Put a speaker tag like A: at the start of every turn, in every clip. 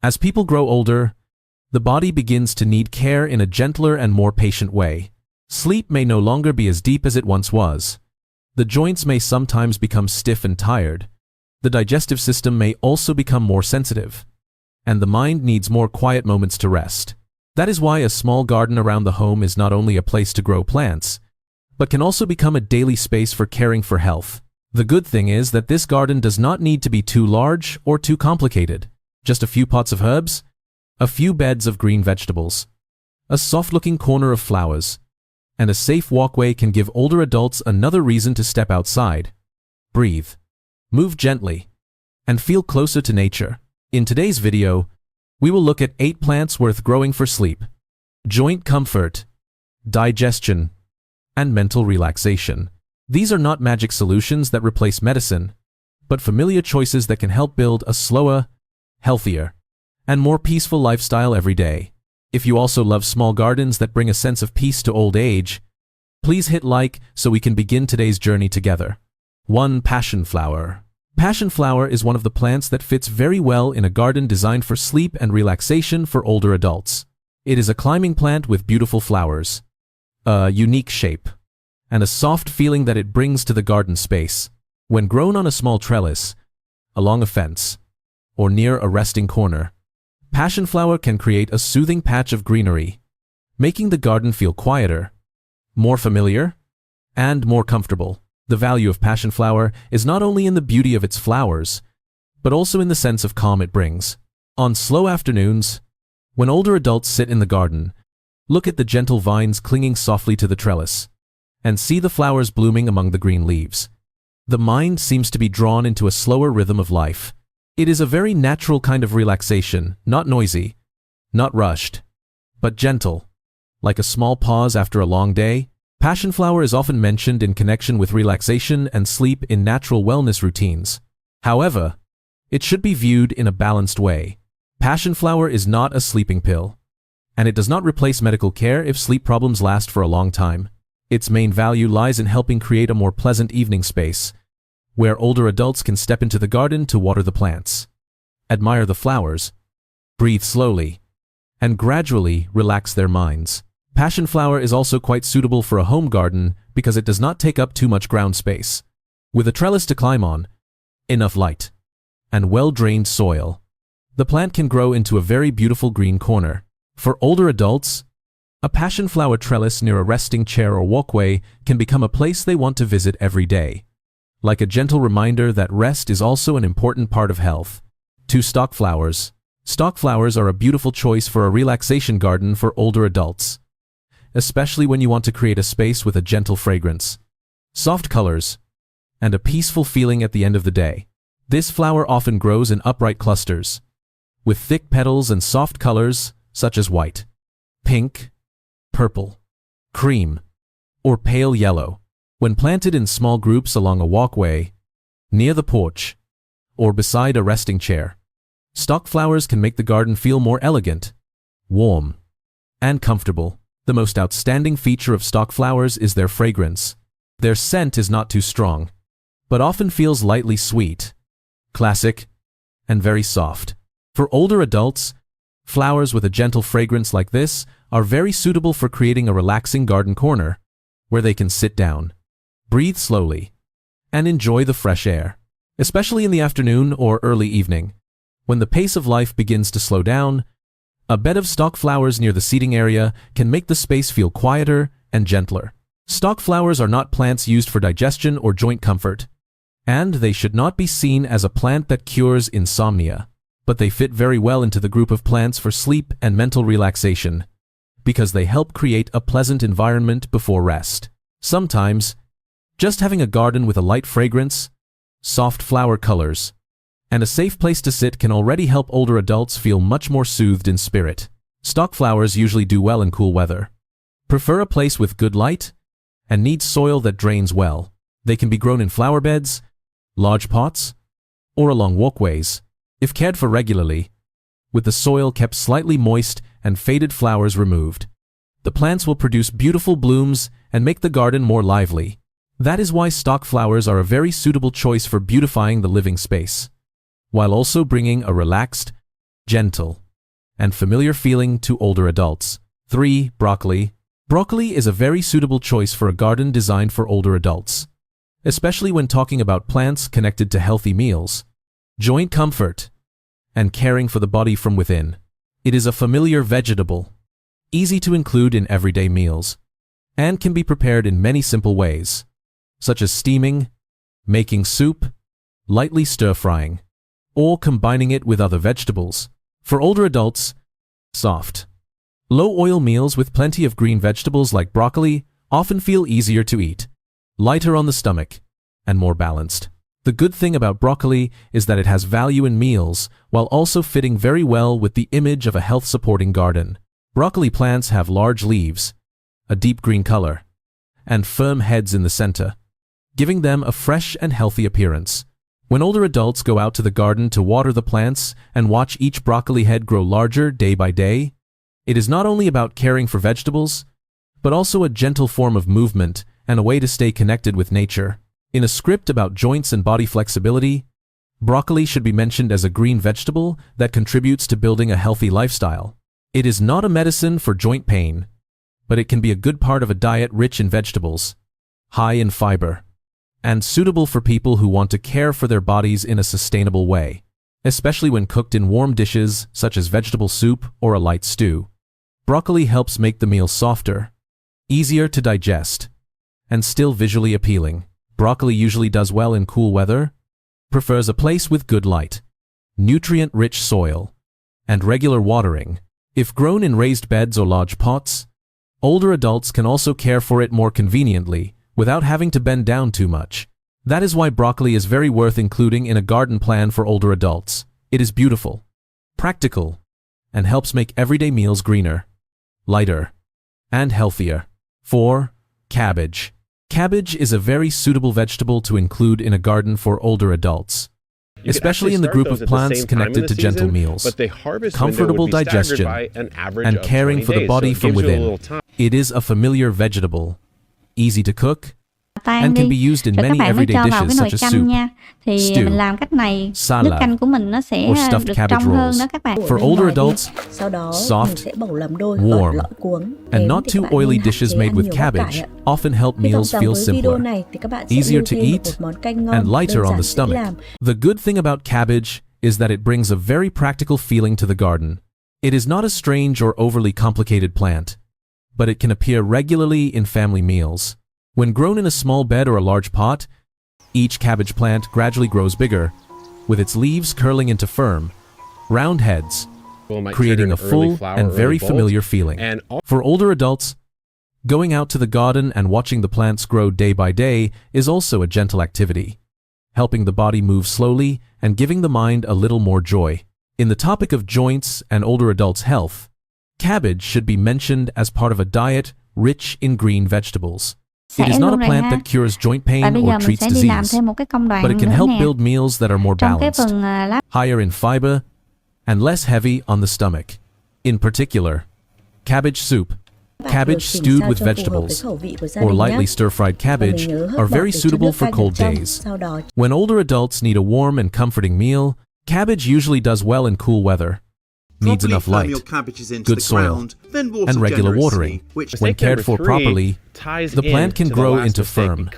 A: As people grow older, the body begins to need care in a gentler and more patient way. Sleep may no longer be as deep as it once was. The joints may sometimes become stiff and tired. The digestive system may also become more sensitive. And the mind needs more quiet moments to rest. That is why a small garden around the home is not only a place to grow plants, but can also become a daily space for caring for health. The good thing is that this garden does not need to be too large or too complicated. Just a few pots of herbs, a few beds of green vegetables, a soft-looking corner of flowers, and a safe walkway can give older adults another reason to step outside, breathe, move gently, and feel closer to nature. In today's video, we will look at 8 plants worth growing for sleep, joint comfort, digestion, and mental relaxation. These are not magic solutions that replace medicine, but familiar choices that can help build a slower, healthier, and more peaceful lifestyle every day. If you also love small gardens that bring a sense of peace to old age, please hit like so we can begin today's journey together. 1. Passionflower. Passionflower is one of the plants that fits very well in a garden designed for sleep and relaxation for older adults. It is a climbing plant with beautiful flowers, a unique shape, and a soft feeling that it brings to the garden space. When grown on a small trellis, along a fence, or near a resting corner, Passionflower can create a soothing patch of greenery, making the garden feel quieter, more familiar, and more comfortable. The value of Passionflower is not only in the beauty of its flowers, but also in the sense of calm it brings. On slow afternoons, when older adults sit in the garden, look at the gentle vines clinging softly to the trellis, and see the flowers blooming among the green leaves. The mind seems to be drawn into a slower rhythm of life. It is a very natural kind of relaxation, not noisy, not rushed, but gentle. Like a small pause after a long day, Passionflower is often mentioned in connection with relaxation and sleep in natural wellness routines. However, it should be viewed in a balanced way. Passionflower is not a sleeping pill, and it does not replace medical care if sleep problems last for a long time. Its main value lies in helping create a more pleasant evening space, where older adults can step into the garden to water the plants, admire the flowers, breathe slowly, and gradually relax their minds. Passionflower is also quite suitable for a home garden because it does not take up too much ground space. With a trellis to climb on, enough light, and well-drained soil, the plant can grow into a very beautiful green corner. For older adults, a Passionflower trellis near a resting chair or walkway can become a place they want to visit every day, like a gentle reminder that rest is also an important part of health. 2. Stock flowers. Stock flowers are a beautiful choice for a relaxation garden for older adults, especially when you want to create a space with a gentle fragrance, soft colors, and a peaceful feeling at the end of the day. This flower often grows in upright clusters, with thick petals and soft colors such as white, pink, purple, cream, or pale yellow. When planted in small groups along a walkway, near the porch, or beside a resting chair, stock flowers can make the garden feel more elegant, warm, and comfortable. The most outstanding feature of stock flowers is their fragrance. Their scent is not too strong, but often feels lightly sweet, classic, and very soft. For older adults, flowers with a gentle fragrance like this are very suitable for creating a relaxing garden corner, where they can sit down, breathe slowly, and enjoy the fresh air, especially in the afternoon or early evening. When the pace of life begins to slow down, a bed of stock flowers near the seating area can make the space feel quieter and gentler. Stock flowers are not plants used for digestion or joint comfort, and they should not be seen as a plant that cures insomnia, but they fit very well into the group of plants for sleep and mental relaxation, because they help create a pleasant environment before rest. Sometimes, just having a garden with a light fragrance, soft flower colors, and a safe place to sit can already help older adults feel much more soothed in spirit. Stock flowers usually do well in cool weather, prefer a place with good light, and need soil that drains well. They can be grown in flower beds, large pots, or along walkways, if cared for regularly, with the soil kept slightly moist and faded flowers removed. The plants will produce beautiful blooms and make the garden more lively. That is why stock flowers are a very suitable choice for beautifying the living space, while also bringing a relaxed, gentle, and familiar feeling to older adults. 3. Broccoli. Broccoli is a very suitable choice for a garden designed for older adults, especially when talking about plants connected to healthy meals, joint comfort, and caring for the body from within. It is a familiar vegetable, easy to include in everyday meals, and can be prepared in many simple ways, such as steaming, making soup, lightly stir-frying, or combining it with other vegetables. For older adults, soft, low-oil meals with plenty of green vegetables like broccoli often feel easier to eat, lighter on the stomach, and more balanced. The good thing about broccoli is that it has value in meals while also fitting very well with the image of a health-supporting garden. Broccoli plants have large leaves, a deep green color, and firm heads in the center, giving them a fresh and healthy appearance. When older adults go out to the garden to water the plants and watch each broccoli head grow larger day by day, it is not only about caring for vegetables, but also a gentle form of movement and a way to stay connected with nature. In a script about joints and body flexibility, broccoli should be mentioned as a green vegetable that contributes to building a healthy lifestyle. It is not a medicine for joint pain, but it can be a good part of a diet rich in vegetables, high in fiber, and suitable for people who want to care for their bodies in a sustainable way, especially when cooked in warm dishes such as vegetable soup or a light stew. Broccoli helps make the meal softer, easier to digest, and still visually appealing. Broccoli usually does well in cool weather, prefers a place with good light, nutrient-rich soil, and regular watering. If grown in raised beds or large pots, older adults can also care for it more conveniently without having to bend down too much. That is why broccoli is very worth including in a garden plan for older adults. It is beautiful, practical, and helps make everyday meals greener, lighter, and healthier. 4. Cabbage. Cabbage is a very suitable vegetable to include in a garden for older adults, especially in the group of plants connected to gentle meals, comfortable digestion, and caring for the body from within. It is a familiar vegetable, easy to cook, and can be used in many everyday dishes such as soup, stew, salad, or stuffed cabbage rolls. For older adults, soft, warm, and not too oily dishes made with cabbage often help meals feel simpler, easier to eat, and lighter on the stomach. The good thing about cabbage is that it brings a very practical feeling to the garden. It is not a strange or overly complicated plant, but it can appear regularly in family meals. When grown in a small bed or a large pot, each cabbage plant gradually grows bigger, with its leaves curling into firm, round heads, creating a full and very familiar feeling. For older adults, going out to the garden and watching the plants grow day by day is also a gentle activity, helping the body move slowly and giving the mind a little more joy. In the topic of joints and older adults' health, cabbage should be mentioned as part of a diet rich in green vegetables. It is not a plant that cures joint pain or treats disease, but it can help build meals that are more balanced, higher in fiber, and less heavy on the stomach. In particular, cabbage soup, cabbage stewed with vegetables, or lightly stir-fried cabbage are very suitable for cold days. When older adults need a warm and comforting meal, cabbage usually does well in cool weather. Needs enough light, good soil, and regular watering. When cared for properly, the plant can grow into firm,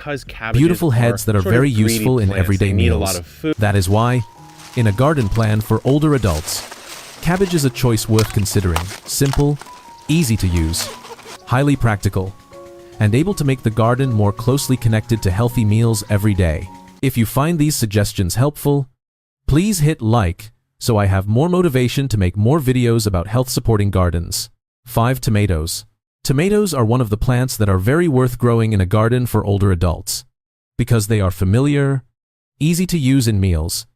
A: beautiful heads that are very useful in everyday meals. That is why, in a garden plan for older adults, cabbage is a choice worth considering. Simple, easy to use, highly practical, and able to make the garden more closely connected to healthy meals every day. If you find these suggestions helpful, please hit like so I have more motivation to make more videos about health-supporting gardens. 5. Tomatoes. Tomatoes are one of the plants that are very worth growing in a garden for older adults, because they are familiar, easy to use in meals,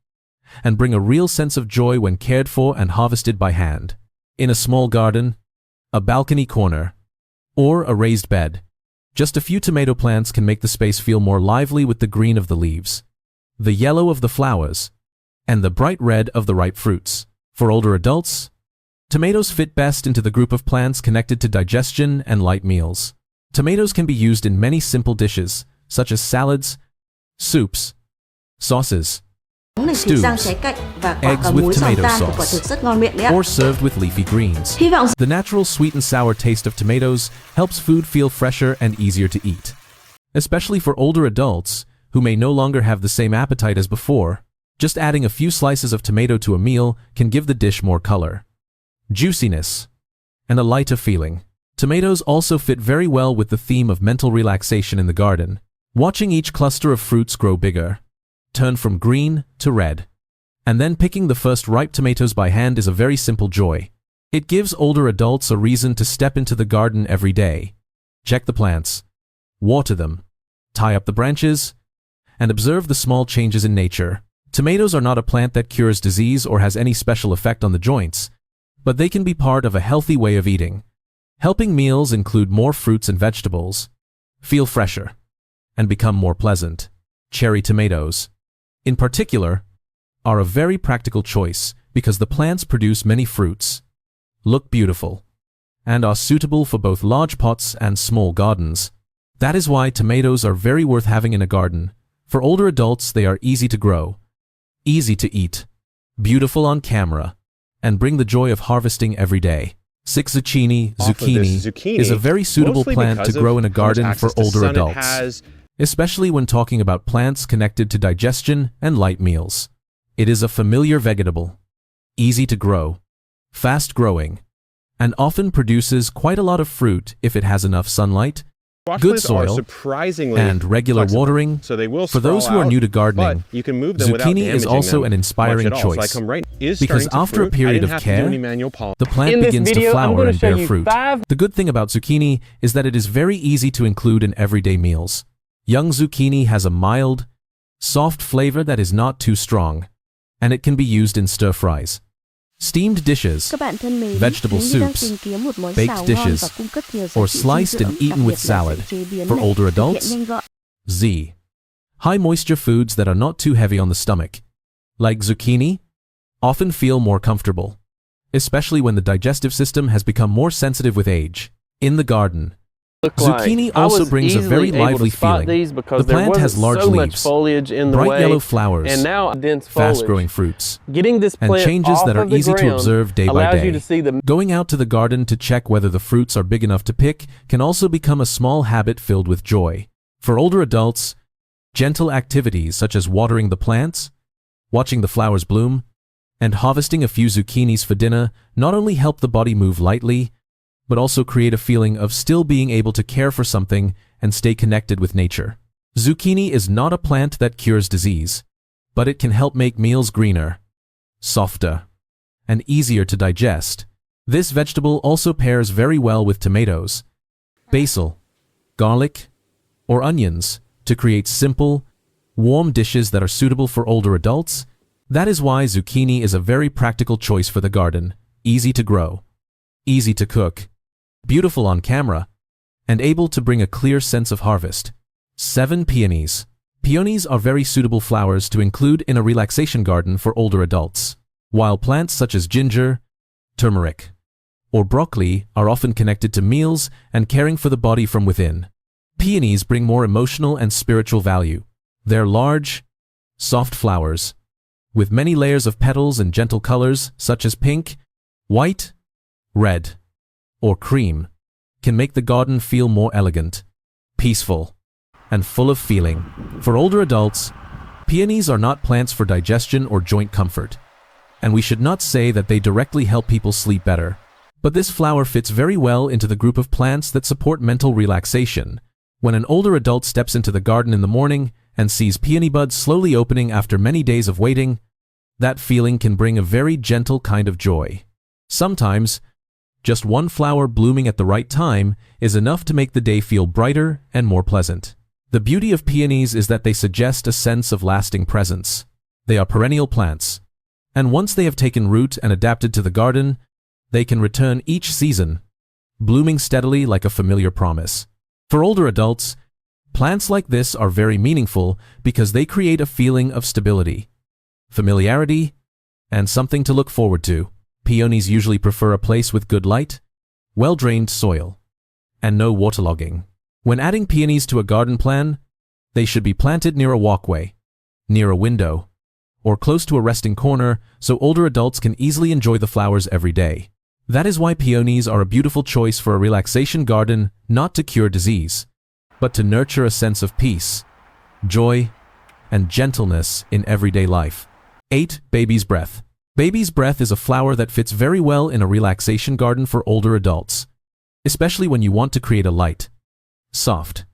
A: and bring a real sense of joy when cared for and harvested by hand. In a small garden, a balcony corner, or a raised bed, just a few tomato plants can make the space feel more lively with the green of the leaves, the yellow of the flowers, and the bright red of the ripe fruits. For older adults, tomatoes fit best into the group of plants connected to digestion and light meals. Tomatoes can be used in many simple dishes, such as salads, soups, sauces, stews, eggs with tomato sauce, or served with leafy greens. The natural sweet and sour taste of tomatoes helps food feel fresher and easier to eat. Especially for older adults who may no longer have the same appetite as before, just adding a few slices of tomato to a meal can give the dish more color, juiciness, and a lighter feeling. Tomatoes also fit very well with the theme of mental relaxation in the garden. Watching each cluster of fruits grow bigger, turn from green to red, and then picking the first ripe tomatoes by hand is a very simple joy. It gives older adults a reason to step into the garden every day, check the plants, water them, tie up the branches, and observe the small changes in nature. Tomatoes are not a plant that cures disease or has any special effect on the joints, but they can be part of a healthy way of eating, helping meals include more fruits and vegetables, feel fresher, and become more pleasant. Cherry tomatoes, in particular, are a very practical choice because the plants produce many fruits, look beautiful, and are suitable for both large pots and small gardens. That is why tomatoes are very worth having in a garden. For older adults, they are easy to grow, easy to eat, beautiful on camera, and bring the joy of harvesting every day. 6. Zucchini is a very suitable plant to grow in a garden for older adults, especially when talking about plants connected to digestion and light meals. It is a familiar vegetable, easy to grow, fast-growing, and often produces quite a lot of fruit if it has enough sunlight, good soil, and regular watering. For those who are new to gardening, zucchini is also an inspiring choice, because after a period of care, the plant begins to flower and bear fruit. The good thing about zucchini is that it is very easy to include in everyday meals. Young zucchini has a mild, soft flavor that is not too strong, and it can be used in stir-fries, steamed dishes, vegetable soups, baked dishes, or sliced and eaten with salad. For older adults, high-moisture foods that are not too heavy on the stomach, like zucchini, often feel more comfortable, especially when the digestive system has become more sensitive with age. In the garden, zucchini also brings a very lively feeling. The plant has large leaves, bright yellow flowers, fast-growing fruits, and changes that are easy to observe day by day. Going out to the garden to check whether the fruits are big enough to pick can also become a small habit filled with joy. For older adults, gentle activities such as watering the plants, watching the flowers bloom, and harvesting a few zucchinis for dinner not only help the body move lightly, but also create a feeling of still being able to care for something and stay connected with nature. Zucchini is not a plant that cures disease, but it can help make meals greener, softer, and easier to digest. This vegetable also pairs very well with tomatoes, basil, garlic, or onions to create simple, warm dishes that are suitable for older adults. That is why zucchini is a very practical choice for the garden, easy to grow, easy to cook, beautiful on camera, and able to bring a clear sense of harvest. 7. Peonies. Peonies are very suitable flowers to include in a relaxation garden for older adults. While plants such as ginger, turmeric, or broccoli are often connected to meals and caring for the body from within, peonies bring more emotional and spiritual value. They're large, soft flowers, with many layers of petals and gentle colors such as pink, white, red, or cream, can make the garden feel more elegant, peaceful, and full of feeling. For older adults, peonies are not plants for digestion or joint comfort, and we should not say that they directly help people sleep better. But this flower fits very well into the group of plants that support mental relaxation. When an older adult steps into the garden in the morning and sees peony buds slowly opening after many days of waiting, that feeling can bring a very gentle kind of joy. Sometimes, just one flower blooming at the right time is enough to make the day feel brighter and more pleasant. The beauty of peonies is that they suggest a sense of lasting presence. They are perennial plants, and once they have taken root and adapted to the garden, they can return each season, blooming steadily like a familiar promise. For older adults, plants like this are very meaningful because they create a feeling of stability, familiarity, and something to look forward to. Peonies usually prefer a place with good light, well-drained soil, and no waterlogging. When adding peonies to a garden plan, they should be planted near a walkway, near a window, or close to a resting corner so older adults can easily enjoy the flowers every day. That is why peonies are a beautiful choice for a relaxation garden, not to cure disease, but to nurture a sense of peace, joy, and gentleness in everyday life. 8. Baby's breath. Baby's breath is a flower that fits very well in a relaxation garden for older adults, especially when you want to create a light, soft,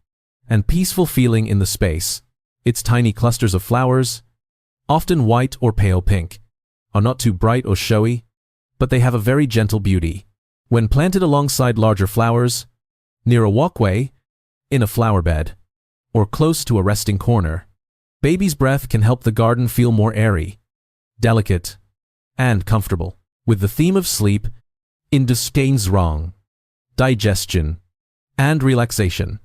A: and peaceful feeling in the space. Its tiny clusters of flowers, often white or pale pink, are not too bright or showy, but they have a very gentle beauty. When planted alongside larger flowers, near a walkway, in a flower bed, or close to a resting corner, baby's breath can help the garden feel more airy, delicate, and comfortable. With the theme of sleep, digestion, and relaxation,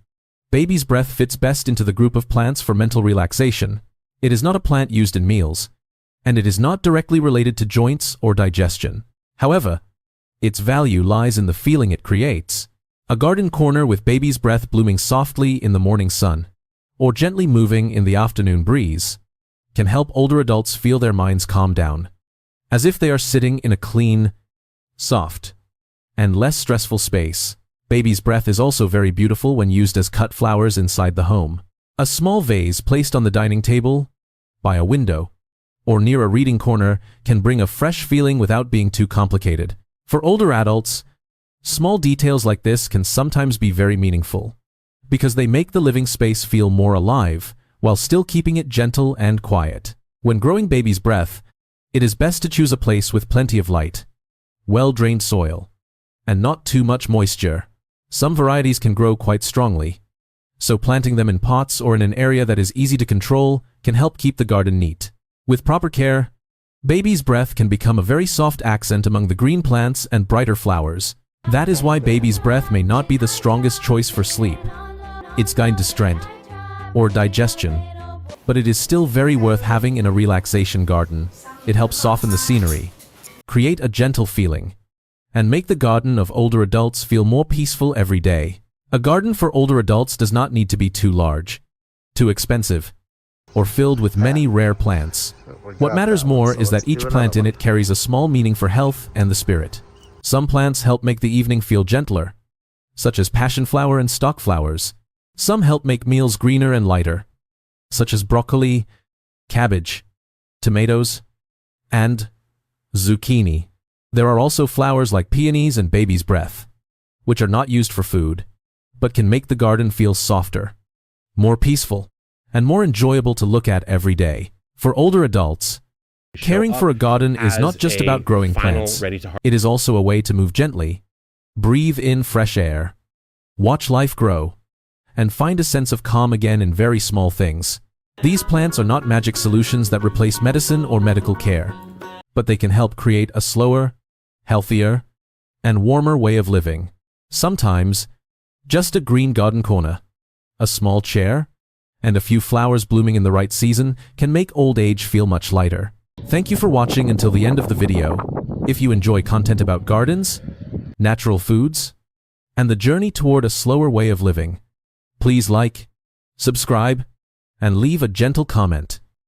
A: baby's breath fits best into the group of plants for mental relaxation. It is not a plant used in meals, and it is not directly related to joints or digestion. However, its value lies in the feeling it creates. A garden corner with baby's breath blooming softly in the morning sun, or gently moving in the afternoon breeze, can help older adults feel their minds calm down, as if they are sitting in a clean, soft, and less stressful space. Baby's breath is also very beautiful when used as cut flowers inside the home. A small vase placed on the dining table, by a window, or near a reading corner can bring a fresh feeling without being too complicated. For older adults, small details like this can sometimes be very meaningful, because they make the living space feel more alive, while still keeping it gentle and quiet. When growing baby's breath, it is best to choose a place with plenty of light, well-drained soil, and not too much moisture. Some varieties can grow quite strongly, so planting them in pots or in an area that is easy to control can help keep the garden neat. With proper care, baby's breath can become a very soft accent among the green plants and brighter flowers. That is why baby's breath may not be the strongest choice for sleep, its guide to strength, or digestion, but it is still very worth having in a relaxation garden. It helps soften the scenery, create a gentle feeling, and make the garden of older adults feel more peaceful every day. A garden for older adults does not need to be too large, too expensive, or filled with many rare plants. What matters more is that each plant in it carries a small meaning for health and the spirit. Some plants help make the evening feel gentler, such as passionflower and stock flowers. Some help make meals greener and lighter, such as broccoli, cabbage, tomatoes, and zucchini. There are also flowers like peonies and baby's breath, which are not used for food, but can make the garden feel softer, more peaceful, and more enjoyable to look at every day. For older adults, caring for a garden is not just about growing plants. It is also a way to move gently, breathe in fresh air, watch life grow, and find a sense of calm again in very small things. These plants are not magic solutions that replace medicine or medical care, but they can help create a slower, healthier, and warmer way of living. Sometimes, just a green garden corner, a small chair, and a few flowers blooming in the right season can make old age feel much lighter. Thank you for watching until the end of the video. If you enjoy content about gardens, natural foods, and the journey toward a slower way of living, please like, subscribe, and leave a gentle comment.